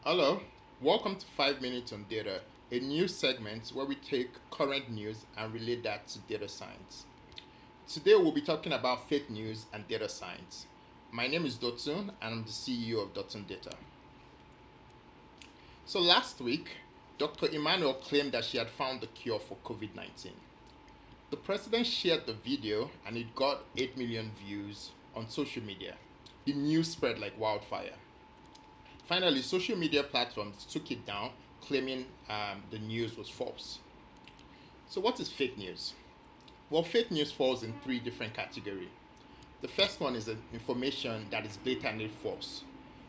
Hello, welcome to 5 Minutes on Data, a new segment where we take current news and relate that to data science. Today we'll be talking about fake news and data science. My name is Dotun and I'm the CEO of DotunData. So last week, Dr. Immanuel claimed that she had found the cure for COVID-19. The president shared the video and it got 8 million views on social media. The news spread like wildfire. Finally, social media platforms took it down, claiming the news was false. So what is fake news? Well, fake news falls in three different categories. The first one is information that is blatantly false.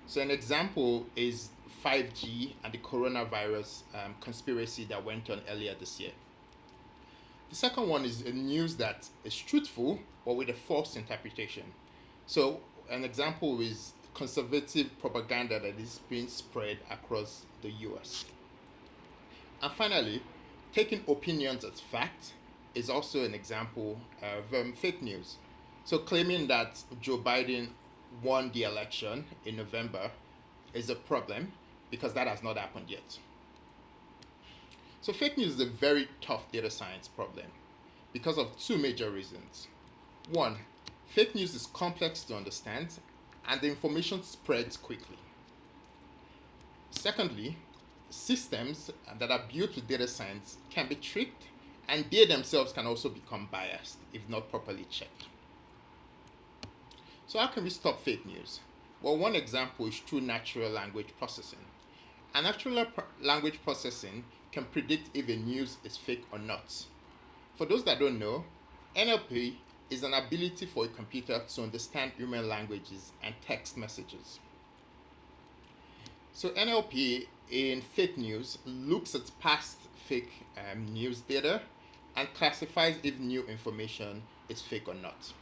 So an example is 5G and the coronavirus conspiracy that went on earlier this year. The second one is a news that is truthful but with a false interpretation. So an example is conservative propaganda that is being spread across the US. And finally, taking opinions as fact is also an example of fake news. So claiming that Joe Biden won the election in November is a problem because that has not happened yet. So fake news is a very tough data science problem because of two major reasons. One, fake news is complex to understand and the information spreads quickly. Secondly, systems that are built with data science can be tricked and they themselves can also become biased if not properly checked. So how can we stop fake news? Well, one example is through natural language processing. And natural language processing can predict if a news is fake or not. For those that don't know, NLP is an ability for a computer to understand human languages and text messages. So NLP in fake news looks at past fake news data and classifies if new information is fake or not.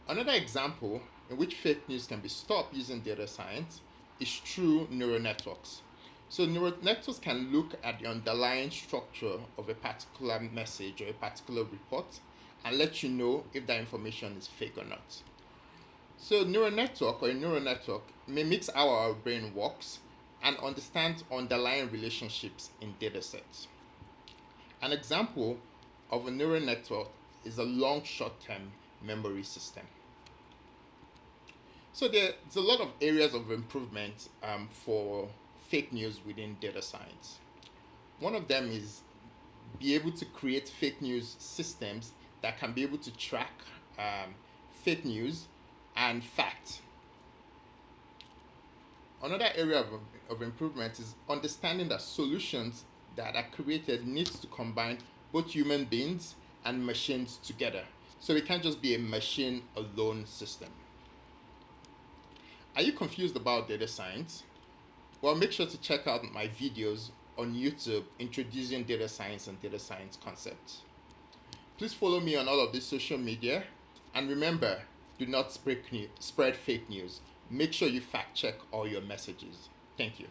Another example in which fake news can be stopped using data science is through neural networks. So neural networks can look at the underlying structure of a particular message or a particular report and let you know if that information is fake or not. So neural network or a neural network mimics how our brain works and understands underlying relationships in data sets. An example of a neural network is a long short-term memory system. So there's a lot of areas of improvement for fake news within data science. One of them is be able to create fake news systems that can be able to track fake news and fact. Another area of improvement is understanding that solutions that are created needs to combine both human beings and machines together. So it can't just be a machine alone system. Are you confused about data science? Well, make sure to check out my videos on YouTube introducing data science and data science concepts. Please follow me on all of this social media. And remember, do not spread fake news. Make sure you fact check all your messages. Thank you.